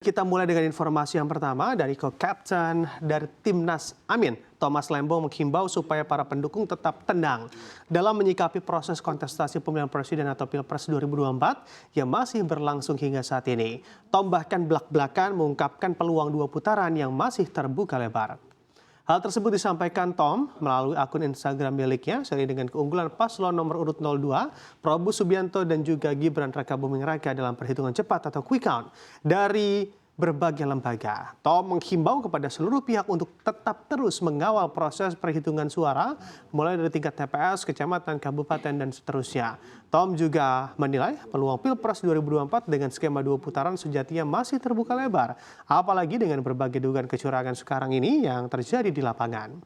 Kita mulai dengan informasi yang pertama dari co-captain dari Timnas Amin. Thomas Lembong menghimbau supaya para pendukung tetap tenang dalam menyikapi proses kontestasi pemilihan presiden atau Pilpres 2024 yang masih berlangsung hingga saat ini. Tom bahkan belak-belakan mengungkapkan peluang dua putaran yang masih terbuka lebar. Hal tersebut disampaikan Tom melalui akun Instagram miliknya seiring dengan keunggulan paslon nomor urut 02, Prabowo Subianto dan juga Gibran Rakabuming Raka dalam perhitungan cepat atau quick count dari berbagai lembaga. Tom menghimbau kepada seluruh pihak untuk tetap terus mengawal proses perhitungan suara mulai dari tingkat TPS, kecamatan, kabupaten, dan seterusnya. Tom juga menilai peluang Pilpres 2024 dengan skema dua putaran sejatinya masih terbuka lebar, apalagi dengan berbagai dugaan kecurangan sekarang ini yang terjadi di lapangan.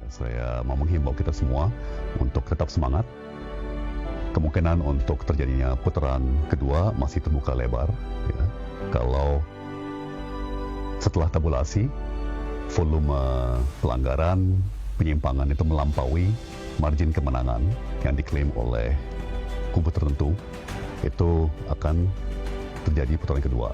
Saya mau menghimbau kita semua untuk tetap semangat. Kemungkinan untuk terjadinya putaran kedua masih terbuka lebar. Ya. Kalau setelah tabulasi, volume pelanggaran, penyimpangan itu melampaui margin kemenangan yang diklaim oleh kubu tertentu, itu akan terjadi putaran kedua.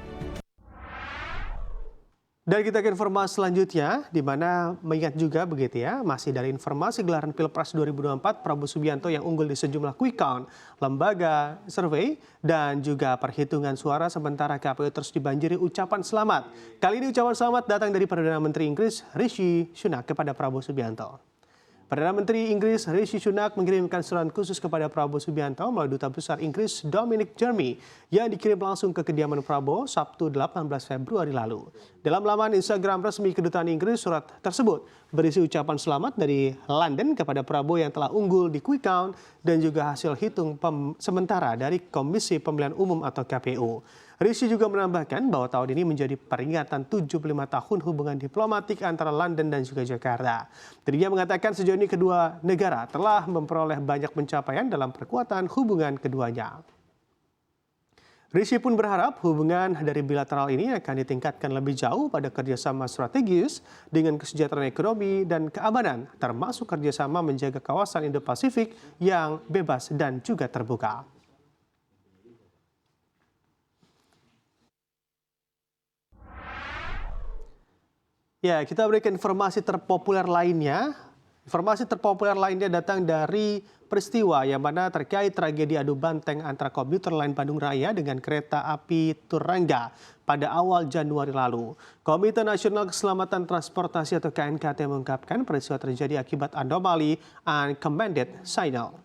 Dan kita ke informasi selanjutnya, di mana mengingat juga begitu ya, masih dari informasi gelaran Pilpres 2024, Prabowo Subianto yang unggul di sejumlah quick count, lembaga survei, dan juga perhitungan suara, sementara KPU terus dibanjiri ucapan selamat. Kali ini ucapan selamat datang dari Perdana Menteri Inggris Rishi Sunak kepada Prabowo Subianto. Perdana Menteri Inggris Rishi Sunak mengirimkan surat khusus kepada Prabowo Subianto melalui Duta Besar Inggris Dominic Jeremy yang dikirim langsung ke kediaman Prabowo Sabtu 18 Februari lalu. Dalam laman Instagram resmi Kedutaan Inggris, surat tersebut berisi ucapan selamat dari London kepada Prabowo yang telah unggul di quick count dan juga hasil hitung sementara dari Komisi Pemilihan Umum atau KPU. Rishi juga menambahkan bahwa tahun ini menjadi peringatan 75 tahun hubungan diplomatik antara London dan juga Jakarta. Dirinya mengatakan sejauh ini kedua negara telah memperoleh banyak pencapaian dalam perkuatan hubungan keduanya. Rishi pun berharap hubungan dari bilateral ini akan ditingkatkan lebih jauh pada kerjasama strategis dengan kesejahteraan ekonomi dan keamanan, termasuk kerjasama menjaga kawasan Indo-Pasifik yang bebas dan juga terbuka. Ya, kita berikan informasi terpopuler lainnya. Informasi terpopuler lainnya datang dari peristiwa yang mana terkait tragedi adu banteng antara komuter lain Bandung Raya dengan kereta api Turangga pada awal Januari lalu. Komite Nasional Keselamatan Transportasi atau KNKT mengungkapkan peristiwa terjadi akibat anomali uncommanded signal.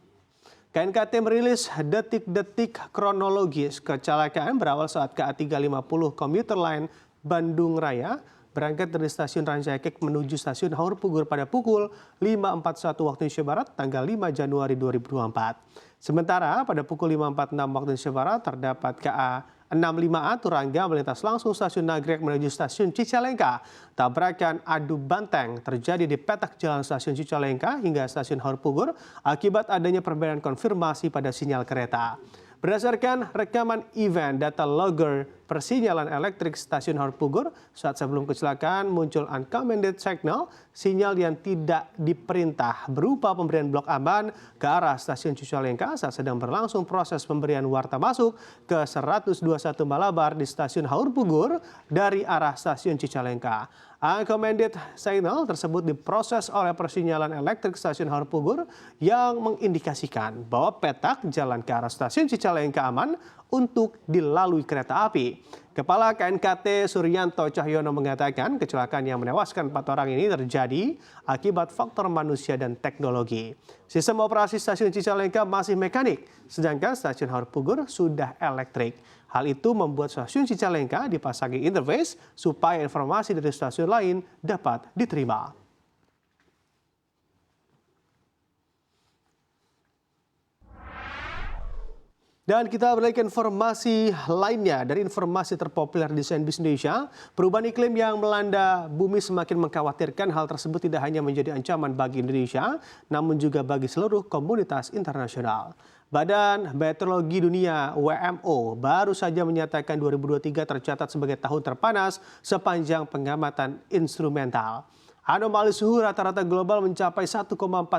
KNKT merilis detik-detik kronologis kecelakaan berawal saat KA 350 komuter lain Bandung Raya berangkat dari stasiun Rancaikek menuju stasiun Haur Pugur pada pukul 5.41 waktu Indonesia Barat tanggal 5 Januari 2024. Sementara pada pukul 5.46 waktu Indonesia Barat terdapat KA 65A Turangga melintas langsung stasiun Nagrek menuju stasiun Cicalengka. Tabrakan adu banteng terjadi di petak jalan stasiun Cicalengka hingga stasiun Haur Pugur akibat adanya perbedaan konfirmasi pada sinyal kereta. Berdasarkan rekaman event data logger persinyalan elektrik stasiun Haur Pugur, saat sebelum kecelakaan muncul uncommanded signal, sinyal yang tidak diperintah berupa pemberian blok aman ke arah stasiun Cicalengka saat sedang berlangsung proses pemberian warta masuk ke 121 Malabar di stasiun Haur Pugur dari arah stasiun Cicalengka. Uncommanded signal tersebut diproses oleh persinyalan elektrik stasiun Haur Pugur yang mengindikasikan bahwa petak jalan ke arah stasiun Cicalengka aman untuk dilalui kereta api. Kepala KNKT Suryanto Cahyono mengatakan kecelakaan yang menewaskan 4 orang ini terjadi akibat faktor manusia dan teknologi. Sistem operasi stasiun Cicalengka masih mekanik, sedangkan stasiun Haur Pugur sudah elektrik. Hal itu membuat stasiun Cicalengka dipasangi interface supaya informasi dari stasiun lain dapat diterima. Dan kita berikan informasi lainnya dari informasi terpopuler di CNBC Indonesia. Perubahan iklim yang melanda bumi semakin mengkhawatirkan. Hal tersebut tidak hanya menjadi ancaman bagi Indonesia, namun juga bagi seluruh komunitas internasional. Badan Meteorologi Dunia WMO baru saja menyatakan 2023 tercatat sebagai tahun terpanas sepanjang pengamatan instrumental. Anomali suhu rata-rata global mencapai 1,4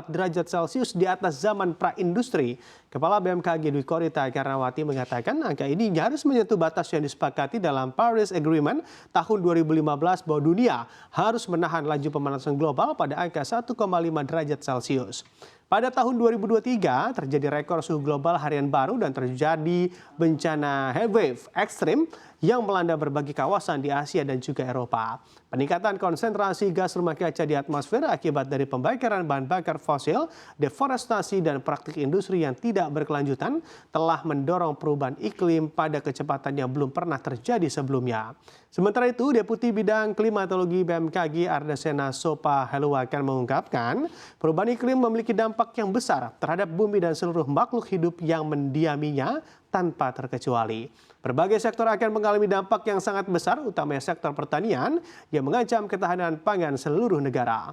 derajat Celcius di atas zaman pra-industri. Kepala BMKG Dwi Korita Karnawati mengatakan angka ini harus menyentuh batas yang disepakati dalam Paris Agreement tahun 2015 bahwa dunia harus menahan laju pemanasan global pada angka 1,5 derajat Celcius. Pada tahun 2023 terjadi rekor suhu global harian baru dan terjadi bencana heatwave ekstrim yang melanda berbagai kawasan di Asia dan juga Eropa. Peningkatan konsentrasi gas rumah kaca di atmosfer akibat dari pembakaran bahan bakar fosil, deforestasi dan praktik industri yang tidak berkelanjutan telah mendorong perubahan iklim pada kecepatan yang belum pernah terjadi sebelumnya. Sementara itu, Deputi Bidang Klimatologi BMKG Ardasena Sopa Heluwakan mengungkapkan, perubahan iklim memiliki dampak yang besar terhadap bumi dan seluruh makhluk hidup yang mendiaminya tanpa terkecuali. Berbagai sektor akan mengalami dampak yang sangat besar, utamanya sektor pertanian yang mengancam ketahanan pangan seluruh negara.